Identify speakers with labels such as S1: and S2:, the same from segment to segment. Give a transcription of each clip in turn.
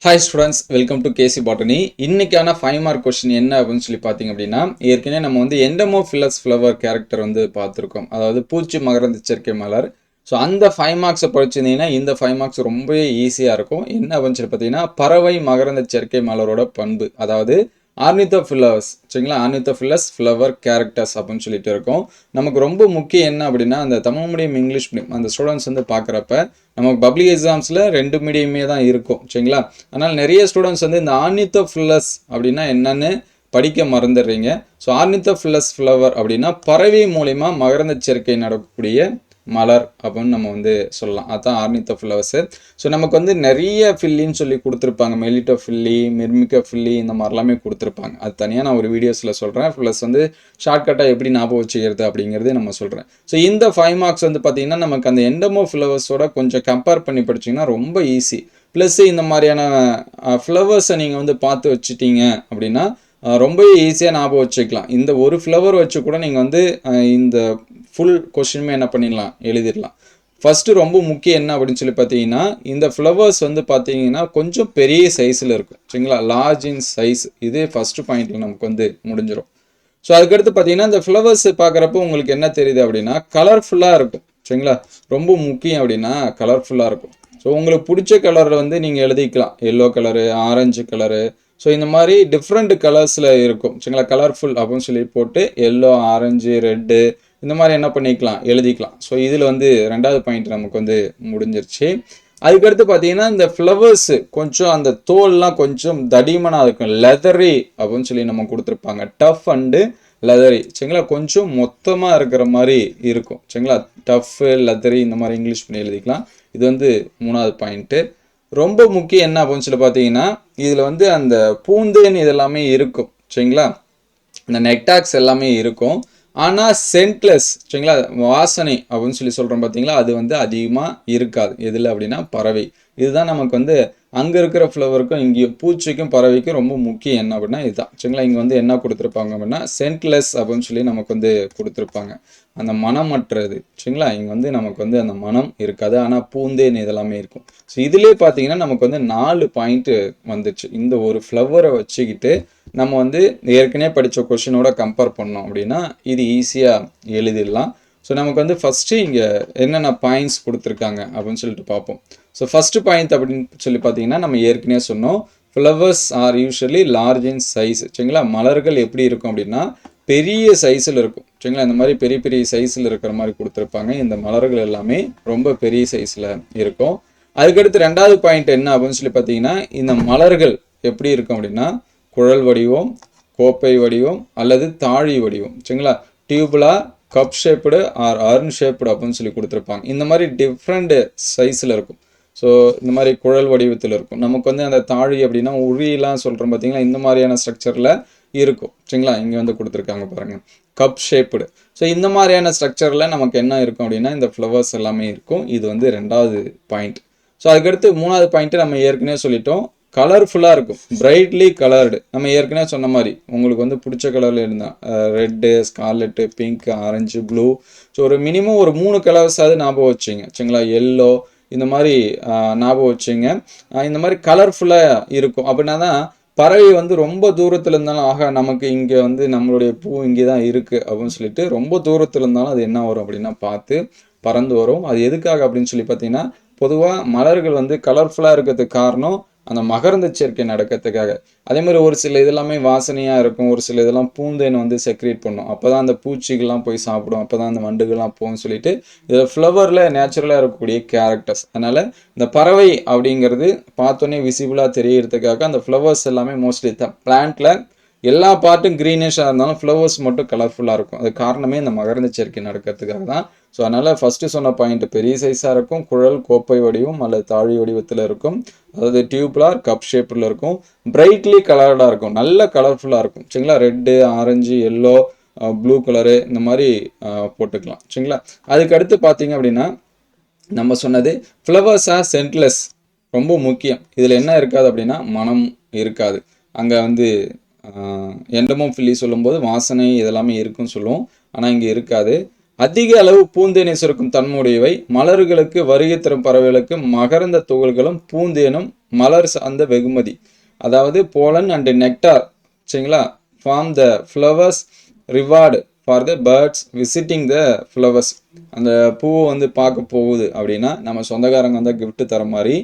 S1: Hi students, welcome to KC botany. இன்னைக்கான 5 mark question என்ன அப்படின்னு சொல்லி பார்த்தீங்க அப்படின்னா, ஏற்கனவே நம்ம வந்து எண்டமோஃபிலஸ் ஃப்ளவர் கேரக்டர் வந்து பார்த்துருக்கோம். அதாவது பூச்சி மகரந்த சேர்க்கை மலர். ஸோ அந்த 5 மார்க்ஸை படிச்சிருந்தீங்கன்னா இந்த 5 மார்க்ஸ் ரொம்பவே ஈஸியாக இருக்கும். என்ன அப்படின்னு சொல்லி பார்த்தீங்கன்னா, பறவை மகரந்த சேர்க்கை மலரோட பண்பு, அதாவது ஆர்னித்தோஃபிலஸ், சரிங்களா? ஆர்னித்தோஃபிலஸ் ஃப்ளவர் கேரக்டர்ஸ் அப்படின்னு சொல்லிட்டு இருக்கோம். நமக்கு ரொம்ப முக்கியம் என்ன அப்படின்னா, அந்த தமிழ் மீடியம் இங்கிலீஷ் மீடியம் அந்த ஸ்டூடெண்ட்ஸ் வந்து பார்க்குறப்ப நமக்கு பப்ளிக் எக்ஸாம்ஸில் 2 மீடியமே தான் இருக்கும், சரிங்களா? அதனால் நிறைய ஸ்டூடெண்ட்ஸ் வந்து இந்த ஆர்னித்தோஃபிலஸ் அப்படின்னா என்னன்னு படிக்க மறந்துடுறீங்க. ஸோ ஆர்னித்தோஃபிலஸ் ஃப்ளவர் அப்படின்னா பறவை மூலிமா மகரந்த சேர்க்கை நடக்கக்கூடிய மலர் அப்படின்னு நம்ம வந்து சொல்லலாம். அதுதான் ஆர்னித்தோஃபிலஸ். ஸோ நமக்கு வந்து நிறைய ஃபில்லின்னு சொல்லி கொடுத்துருப்பாங்க. மெலிட்டோஃபில்லி, மிர்மிக்கோஃபில்லி, இந்த மாதிரிலாமே கொடுத்துருப்பாங்க. அது தனியாக நான் ஒரு வீடியோஸில் சொல்கிறேன். ப்ளஸ் வந்து ஷார்ட்கட்டாக எப்படி ஞாபகம் வச்சுக்கிறது அப்படிங்கிறது நம்ம சொல்கிறேன். ஸோ இந்த 5 மார்க்ஸ் வந்து பார்த்திங்கன்னா நமக்கு அந்த எண்டமோஃபிலவர்ஸோட கொஞ்சம் கம்பேர் பண்ணி படிச்சிங்கன்னா ரொம்ப ஈஸி. ப்ளஸ் இந்த மாதிரியான ஃப்ளவர்ஸை நீங்கள் வந்து பார்த்து வச்சுட்டீங்க அப்படின்னா ரொம்பவே ஈஸியாக ஞாபகம் வச்சுக்கலாம். இந்த ஒரு ஃப்ளவர் வச்சு கூட நீங்கள் வந்து இந்த ஃபுல் கொஸ்டினுமே என்ன பண்ணிடலாம், எழுதிடலாம். ஃபஸ்ட்டு ரொம்ப முக்கியம் என்ன அப்படின்னு சொல்லி பார்த்தீங்கன்னா, இந்த ஃப்ளவர்ஸ் வந்து பார்த்தீங்கன்னா கொஞ்சம் பெரிய சைஸில் இருக்கும், சரிங்களா? லார்ஜ் இன் சைஸ். இதே ஃபஸ்ட்டு பாயிண்டில் நமக்கு வந்து முடிஞ்சிடும். ஸோ அதுக்கடுத்து பார்த்தீங்கன்னா இந்த ஃப்ளவர்ஸ் பார்க்குறப்போ உங்களுக்கு என்ன தெரியுது அப்படின்னா கலர்ஃபுல்லாக இருக்கும், சரிங்களா? ரொம்ப முக்கியம் அப்படின்னா கலர்ஃபுல்லாக இருக்கும். ஸோ உங்களுக்கு பிடிச்ச கலரில் வந்து நீங்கள் எழுதிக்கலாம். Yellow colour, orange colour, so இந்த மாதிரி டிஃப்ரெண்ட் கலர்ஸில் இருக்கும், சரிங்களா? கலர்ஃபுல் அப்படின்னு சொல்லி போட்டு எல்லோ, ஆரஞ்சு, ரெட்டு இந்த மாதிரி என்ன பண்ணிக்கலாம், எழுதிக்கலாம். ஸோ இதில் வந்து 2வது பாயிண்ட் நமக்கு வந்து முடிஞ்சிருச்சு. அதுக்கடுத்து பார்த்தீங்கன்னா இந்த ஃப்ளவர்ஸ் கொஞ்சம் அந்த தோல்லாம் கொஞ்சம் தடிமனாக இருக்கும், லெதரி அப்படின்னு சொல்லி நம்ம கொடுத்துருப்பாங்க. டஃப் அண்டு லெதரி, சரிங்களா? கொஞ்சம் மொத்தமாக இருக்கிற மாதிரி இருக்கும், சரிங்களா? டஃப்பு, லெதரி இந்த மாதிரி இங்கிலீஷ் பண்ணி எழுதிக்கலாம். இது வந்து 3வது பாயிண்ட்டு. ரொம்ப முக்கியம் என்ன அப்படின்னு சொல்லி பார்த்தீங்கன்னா இதில் வந்து அந்த பூந்தேன் இதெல்லாமே இருக்கும், சரிங்களா? இந்த நெக்டாக்ஸ் எல்லாமே இருக்கும். ஆனால் சென்ட்லெஸ், சரிங்களா? வாசனை அப்படின்னு சொல்லி சொல்கிறோம் பார்த்தீங்களா, அது வந்து அதிகமாக இருக்காது. எதில் அப்படின்னா பறவை. இதுதான் நமக்கு வந்து அங்கே இருக்கிற ஃப்ளவருக்கும் இங்கேயும் பூச்சிக்கும் பறவைக்கும் ரொம்ப முக்கியம் என்ன அப்படின்னா இதுதான், சரிங்களா? இங்கே வந்து என்ன கொடுத்துருப்பாங்க அப்படின்னா சென்ட்லெஸ் அப்படின்னு சொல்லி நமக்கு வந்து கொடுத்துருப்பாங்க. அந்த மனமற்றது, சரிங்களா? இங்கே வந்து நமக்கு வந்து அந்த மனம் இருக்காது, ஆனால் பூந்தேன் இதெல்லாமே இருக்கும். ஸோ இதிலே பார்த்தீங்கன்னா நமக்கு வந்து 4 பாயிண்ட்டு வந்துச்சு. இந்த ஒரு ஃப்ளவரை வச்சுக்கிட்டு நம்ம வந்து ஏற்கனவே படித்த கொஷினோட கம்பேர் பண்ணோம் அப்படின்னா இது ஈஸியாக எழுதிடலாம். ஸோ நமக்கு வந்து ஃபஸ்ட்டு இங்கே என்னென்ன பாயிண்ட்ஸ் கொடுத்துருக்காங்க அப்படின்னு சொல்லிட்டு பார்ப்போம். ஸோ ஃபஸ்ட்டு பாயிண்ட் அப்படின்னு சொல்லி பார்த்தீங்கன்னா நம்ம ஏற்கனவே சொன்னோம், flowers are usually large in size, சரிங்களா? மலர்கள் எப்படி இருக்கும் அப்படின்னா பெரிய சைஸில் இருக்கும், சரிங்களா? இந்த மாதிரி பெரிய பெரிய சைஸில் இருக்கிற மாதிரி கொடுத்துருப்பாங்க. இந்த மலர்கள் எல்லாமே ரொம்ப பெரிய சைஸில் இருக்கும். அதுக்கடுத்து 2வது பாயிண்ட் என்ன அப்படின்னு சொல்லி பார்த்தீங்கன்னா இந்த மலர்கள் எப்படி இருக்கும் அப்படின்னா குழல் வடிவம், கோப்பை வடிவம் அல்லது தாழி வடிவம், சரிங்களா? Tubular, cup shaped or urn shaped அப்படின்னு சொல்லி கொடுத்துருப்பாங்க. இந்த மாதிரி டிஃப்ரெண்ட் சைஸில் இருக்கும். ஸோ இந்த மாதிரி குழல் வடிவத்தில் இருக்கும். நமக்கு வந்து அந்த தாழி அப்படின்னா உரியெல்லாம் சொல்கிறோம் பார்த்தீங்களா, இந்த மாதிரியான ஸ்ட்ரக்சரில் இருக்கும், சரிங்களா? இங்கே வந்து கொடுத்துருக்காங்க பாருங்கள், கப் ஷேப்டு. ஸோ இந்த மாதிரியான ஸ்ட்ரக்சரில் நமக்கு என்ன இருக்கும் அப்படின்னா இந்த ஃப்ளவர்ஸ் எல்லாமே இருக்கும். இது வந்து 2வது பாயிண்ட். ஸோ அதுக்கடுத்து 3வது பாயிண்ட்டு நம்ம ஏற்கனவே சொல்லிட்டோம், கலர்ஃபுல்லாக இருக்கும், பிரைட்லி கலர்டு. நம்ம ஏற்கனவே சொன்ன மாதிரி உங்களுக்கு வந்து பிடிச்ச கலரில் இருந்தால் red, Scarlet, pink, orange, blue. So ஒரு மினிமம் ஒரு 3 கலர்ஸாவது ஞாபகம் வச்சுங்க, சரிங்களா? எல்லோ இந்த மாதிரி ஞாபகம் வச்சுங்க. இந்த மாதிரி கலர்ஃபுல்லாக இருக்கும். அப்படின்னா தான் பறவை வந்து ரொம்ப தூரத்தில் இருந்தாலும் ஆகா நமக்கு இங்கே வந்து நம்மளுடைய பூ இங்கே தான் இருக்குது அப்படின்னு சொல்லிட்டு ரொம்ப தூரத்தில் இருந்தாலும் அது என்ன வரும் அப்படின்னா பார்த்து பறந்து வரும். அது எதுக்காக அப்படின்னு சொல்லி பார்த்தீங்கன்னா பொதுவாக மலர்கள் வந்து கலர்ஃபுல்லாக இருக்கிறதுக்கு காரணம் அந்த மகரந்த சேர்க்கை நடக்கிறதுக்காக. அதே மாதிரி ஒரு சில இதெல்லாமே வாசனையாக இருக்கும், ஒரு சில இதெல்லாம் பூந்தேன் வந்து செக்ரேட் பண்ணும். அப்போ தான் அந்த பூச்சிகள்லாம் போய் சாப்பிடும், அப்போ தான் அந்த வண்டுகள்லாம் போகும்னு சொல்லிட்டு இதில் ஃப்ளவரில் நேச்சுரலாக இருக்கக்கூடிய கேரக்டர்ஸ். அதனால் இந்த பறவை அப்படிங்கிறது பார்த்தோன்னே விசிபிளாக தெரியறதுக்காக அந்த ஃப்ளவர்ஸ் எல்லாமே மோஸ்ட்லி பிளான்ட்டில் எல்லா பார்ட்டும் க்ரீனிஷாக இருந்தாலும் ஃப்ளவர்ஸ் மட்டும் கலர்ஃபுல்லாக இருக்கும். அது காரணமே இந்த மகரந்த சேர்க்கை நடக்கிறதுக்காக தான். ஸோ அதனால் ஃபஸ்ட்டு சொன்ன பாயிண்ட் பெரிய சைஸாக இருக்கும், குழல் கோப்பை வடிவம் அல்லது தாழி வடிவத்தில் இருக்கும், அதாவது டியூப்லார் கப் ஷேப்பில் இருக்கும், பிரைட்லி கலர்டாக இருக்கும், நல்ல கலர்ஃபுல்லாக இருக்கும், சரிங்களா? Red, orange, yellow, blue colour இந்த மாதிரி போட்டுக்கலாம், சரிங்களா? அதுக்கு அடுத்து பார்த்தீங்க அப்படின்னா நம்ம சொன்னது ஃப்ளவர்ஸாக சென்ட்லெஸ், ரொம்ப முக்கியம். இதில் என்ன இருக்காது அப்படின்னா மனம் இருக்காது. அங்கே வந்து எண்டமோஃபில்லி சொல்லும்போது வாசனை இதெல்லாமே இருக்குன்னு சொல்லுவோம், ஆனால் இங்கே இருக்காது. அதிக அளவு பூந்தேனை சுரக்கும் தன்மையுடையவை. மலர்களுக்கு வருகை தரும் பறவைகளுக்கு மகரந்த துகள்களும் பூந்தேனும் மலர் சார்ந்த வெகுமதி. அதாவது போலன் அண்ட் நெக்டார் சரிங்களா from the flowers reward for the birds visiting the flowers. அந்த பூவை வந்து பார்க்க போகுது அப்படின்னா நம்ம சொந்தக்காரங்க வந்து gift தர மாதிரி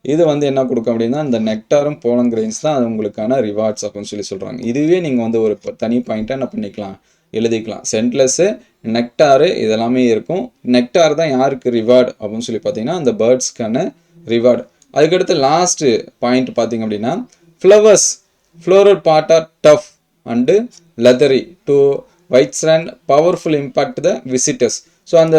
S1: இது வந்து என்ன கொடுக்கும் அப்படின்னா இந்த நெக்டாரும் போலன் கிரெயின்ஸ் தான் அது உங்களுக்கான ரிவார்ட்ஸ் அப்படின்னு சொல்கிறாங்க. இதுவே நீங்கள் வந்து ஒரு தனி பாயிண்ட்டாக என்ன பண்ணிக்கலாம் எழுதிக்கலாம். சென்ட்லெஸ்ஸு நெக்டாரு இதெல்லாமே இருக்கும். நெக்டார் தான் யாருக்கு ரிவார்டு அப்படின்னு சொல்லி பார்த்தீங்கன்னா அந்த பேர்ட்ஸ்க்கான ரிவார்டு. அதுக்கடுத்து லாஸ்ட்டு பாயிண்ட் பார்த்தீங்க அப்படின்னா flowers floral part are tough and leathery to withstand powerful impact the visitors. So அந்த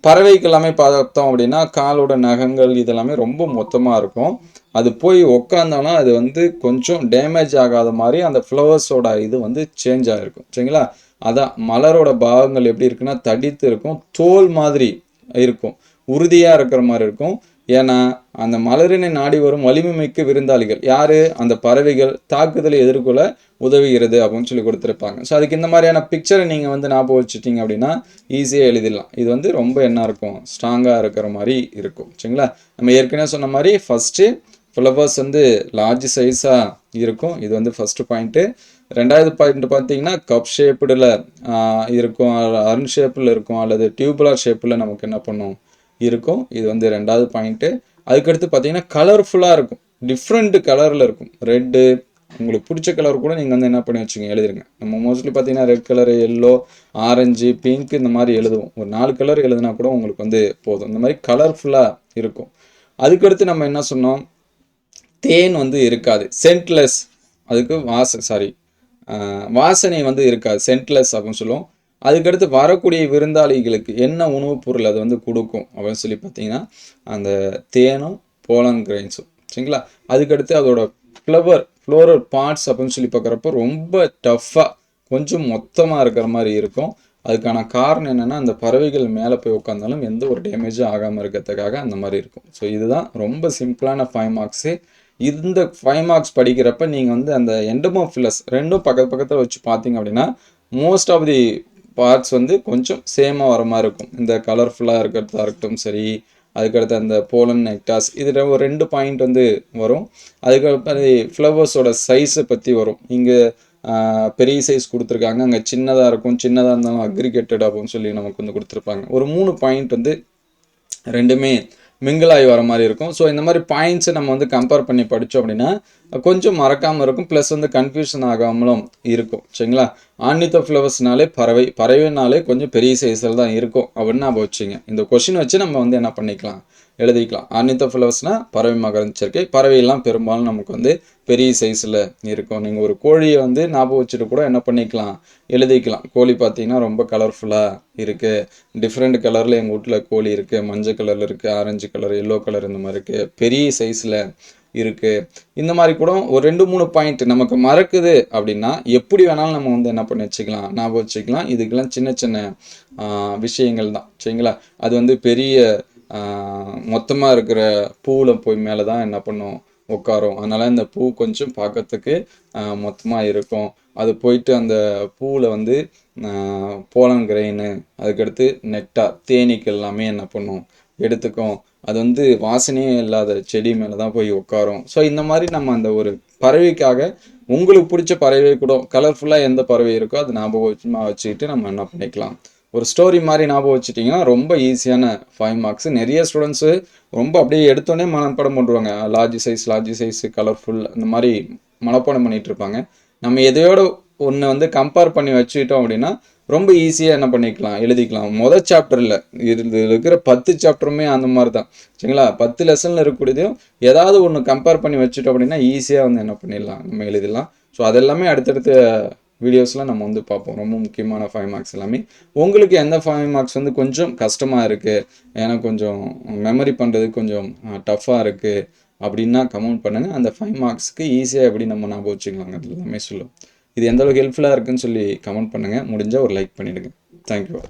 S1: பறவைக்கு எல்லாமே பார்த்தோம் அப்படின்னா காலோட நகங்கள் இதெல்லாமே ரொம்ப மொத்தமாக இருக்கும். அது போய் உக்காந்தாலும் அது வந்து கொஞ்சம் டேமேஜ் ஆகாத மாதிரி அந்த ஃப்ளவர்ஸோட இது வந்து சேஞ்ச் ஆகிருக்கும் சரிங்களா. அதான் மலரோட பாகங்கள் எப்படி இருக்குன்னா தடித்து இருக்கும், தோல் மாதிரி இருக்கும், உறுதியாக இருக்கிற மாதிரி இருக்கும். ஏன்னா அந்த மலரினை நாடி வரும் வலிமை மிக்க விருந்தாளிகள் யாரு அந்த பறவைகள் தாக்குதலை எதிர்கொள்ள உதவுகிறது அப்படின்னு சொல்லி கொடுத்துருப்பாங்க. ஸோ அதுக்கு இந்த மாதிரியான பிக்சரை நீங்கள் வந்து ஞாபகம் வச்சுட்டீங்க அப்படின்னா ஈஸியாக எழுதிடலாம். இது வந்து ரொம்ப என்ன இருக்கும் ஸ்ட்ராங்காக இருக்கிற மாதிரி இருக்கும் சரிங்களா. நம்ம ஏற்கனவே சொன்ன மாதிரி ஃபஸ்ட்டு ஃப்ளவர்ஸ் வந்து லார்ஜ் சைஸாக இருக்கும். இது வந்து ஃபஸ்ட்டு பாயிண்ட்டு. ரெண்டாவது பாயிண்ட் பார்த்தீங்கன்னா கப் ஷேப்பில் இருக்கும், அருண் ஷேப்பில் இருக்கும், அல்லது டியூபுலர் ஷேப்பில் நமக்கு என்ன பண்ணும் இருக்கும். இது வந்து ரெண்டாவது பாயிண்ட்டு. அதுக்கடுத்து பார்த்தீங்கன்னா கலர்ஃபுல்லாக இருக்கும், டிஃப்ரெண்ட் கலரில் இருக்கும். ரெட்டு உங்களுக்கு பிடிச்ச கலர் கூட நீங்கள் வந்து என்ன பண்ணி வச்சுங்க எழுதிருங்க. நம்ம மோஸ்ட்லி பார்த்தீங்கன்னா red colour, yellow, orange, pink இந்த மாதிரி எழுதுவோம். ஒரு 4 கலர் எழுதுனா கூட உங்களுக்கு வந்து போதும். இந்த மாதிரி கலர்ஃபுல்லாக இருக்கும். அதுக்கடுத்து நம்ம என்ன சொன்னோம் தேன் வந்து இருக்காது, சென்ட்லெஸ். அதுக்கு வாசனை வந்து இருக்காது, சென்ட்லெஸ் அப்படின்னு சொல்லுவோம். அதுக்கடுத்து வரக்கூடிய விருந்தாளிகளுக்கு என்ன உணவுப் பொருள் அது வந்து கொடுக்கும் அப்படின்னு சொல்லி பார்த்தீங்கன்னா அந்த தேனும் போலன் கிரெயின்ஸும் சரிங்களா. அதுக்கடுத்து அதோட ஃப்ளோரல் பார்ட்ஸ் அப்படின்னு சொல்லி பார்க்குறப்போ ரொம்ப டஃப்பாக கொஞ்சம் மொத்தமாக இருக்கிற மாதிரி இருக்கும். அதுக்கான காரணம் என்னென்னா அந்த பறவைகள் மேலே போய் உட்காந்தாலும் எந்த ஒரு டேமேஜும் ஆகாமல் இருக்கிறதுக்காக அந்த மாதிரி இருக்கும். ஸோ இதுதான் ரொம்ப சிம்பிளான 5 மார்க்ஸு. இந்த 5 மார்க்ஸ் படிக்கிறப்ப நீங்கள் வந்து அந்த எண்டமோஃபிலஸ் ரெண்டும் பக்கத்தில் வச்சு பார்த்தீங்க அப்படின்னா மோஸ்ட் ஆஃப் தி பார்ட்ஸ் வந்து கொஞ்சம் சேமாக வர மாதிரி இருக்கும். இந்த கலர்ஃபுல்லாக இருக்கிறதா இருக்கட்டும் சரி, அதுக்கடுத்து அந்த போலன் நெக்டார்ஸ் இதில் ஒரு 2 பாயிண்ட் வந்து வரும். அதுக்கடுத்து ஃப்ளவர்ஸோட சைஸை பற்றி வரும். இங்கே பெரிய சைஸ் கொடுத்துருக்காங்க, அங்கே சின்னதாக இருக்கும், சின்னதாக இருந்தாலும் அக்ரிகேட்டட் அப்படின்னு சொல்லி நமக்கு வந்து கொடுத்துருப்பாங்க. ஒரு 3 பாயிண்ட் வந்து ரெண்டுமே மிங்கிள் ஆகி வர மாதிரி இருக்கும். ஸோ இந்த மாதிரி பாயிண்ட்ஸை நம்ம வந்து கம்பேர் பண்ணி படித்தோம் அப்படின்னா கொஞ்சம் மறக்காமல் இருக்கும், ப்ளஸ் வந்து கன்ஃபியூஷன் ஆகாமலும் இருக்கும் சரிங்களா. ஆர்னித்தோஃப்ளவர்ஸ்னாலே பறவைனாலே கொஞ்சம் பெரிய சைஸில் தான் இருக்கும் அப்படின்னு நம்ம வச்சுங்க. இந்த கொஷின் வச்சு நம்ம வந்து என்ன பண்ணிக்கலாம் எழுதிக்கலாம். ஆர்னித்தோஃப்ளவர்ஸ்னால் பறவை மகரந்த சேர்க்கை, பறவையெல்லாம் பெரும்பாலும் நமக்கு வந்து பெரிய சைஸில் இருக்கும். நீங்கள் ஒரு கோழியை வந்து ஞாபகம் வச்சுட்டு கூட என்ன பண்ணிக்கலாம் எழுதிக்கலாம். கோழி பார்த்தீங்கன்னா ரொம்ப கலர்ஃபுல்லாக இருக்குது, டிஃப்ரெண்ட் கலரில் எங்கள் வீட்டில் கோழி இருக்குது, மஞ்சள் கலரில் இருக்குது, ஆரஞ்சு கலர், எல்லோ கலர் இந்த மாதிரி இருக்குது, பெரிய சைஸில் இருக்குது. இந்த மாதிரி கூட ஒரு 2-3 பாயிண்ட் நமக்கு மறக்குது அப்படின்னா எப்படி வேணாலும் நம்ம வந்து என்ன பண்ணி வச்சுக்கலாம் ஞாபகம் வச்சுக்கலாம். இதுக்கெல்லாம் சின்ன சின்ன விஷயங்கள் தான் சரிங்களா. அது வந்து பெரிய மொத்தமாக இருக்கிற பூவில் போய் மேலே தான் என்ன பண்ணும் உட்காரும். அதனால் இந்த பூ கொஞ்சம் பார்க்கறதுக்கு மொத்தமாக இருக்கும். அது போயிட்டு அந்த பூவில் வந்து போலன் கிரெயின், அதுக்கடுத்து நெக்டார், தேனீக்கள் எல்லாமே என்ன பண்ணும் எடுத்துக்கும். அது வந்து வாசனையே இல்லாத செடி மேலே தான் போய் உட்காரும். ஸோ இந்த மாதிரி நம்ம அந்த ஒரு பறவைக்காக உங்களுக்கு பிடிச்ச பறவை கூட கலர்ஃபுல்லாக எந்த பறவை இருக்கோ அது ஞாபகம் வச்சுக்கிட்டு நம்ம என்ன பண்ணிக்கலாம் ஒரு ஸ்டோரி மாதிரி ஞாபகம் வச்சுட்டிங்கன்னா ரொம்ப ஈஸியான 5 மார்க்ஸ். நிறைய ஸ்டூடெண்ட்ஸு ரொம்ப அப்படியே எடுத்தோடனே மனப்பாடம் பண்ணுவாங்க. லார்ஜ் சைஸ் கலர்ஃபுல் இந்த மாதிரி மனப்பாடம் பண்ணிகிட்டு இருப்பாங்க. நம்ம எதையோட ஒன்று வந்து கம்பேர் பண்ணி வச்சுக்கிட்டோம் அப்படின்னா ரொம்ப ஈஸியாக என்ன பண்ணிக்கலாம் எழுதிக்கலாம். மொதல் சாப்டரில் இருக்கிற 10 சாப்டருமே அந்த மாதிரி தான் சரிங்களா. 10 லெசனில் இருக்கக்கூடியதையும் ஏதாவது ஒன்று கம்பேர் பண்ணி வச்சுட்டோம் அப்படின்னா ஈஸியாக வந்து என்ன பண்ணிடலாம் நம்ம எழுதிடலாம். ஸோ அதெல்லாமே அடுத்தடுத்த வீடியோஸில் நம்ம வந்து பார்ப்போம். ரொம்ப முக்கியமான 5 மார்க்ஸ் எல்லாமே. உங்களுக்கு எந்த 5 மார்க்ஸ் வந்து கொஞ்சம் கஷ்டமாக இருக்குது, எனக்கு கொஞ்சம் மெமரி பண்ணுறது கொஞ்சம் டஃப்பாக இருக்குது அப்படின்னா கமெண்ட் பண்ணுங்கள். அந்த 5 மார்க்ஸுக்கு ஈஸியாக எப்படி நம்ம ஞாபகம் வச்சுக்கலாங்க அது எல்லாமே சொல்லும். இது எந்த அளவுக்கு ஹெல்ப்ஃபுல்லாக இருக்குன்னு சொல்லி கமெண்ட் பண்ணுங்கள். முடிஞ்சால் ஒரு லைக் பண்ணிவிடுங்க. தேங்க்யூ.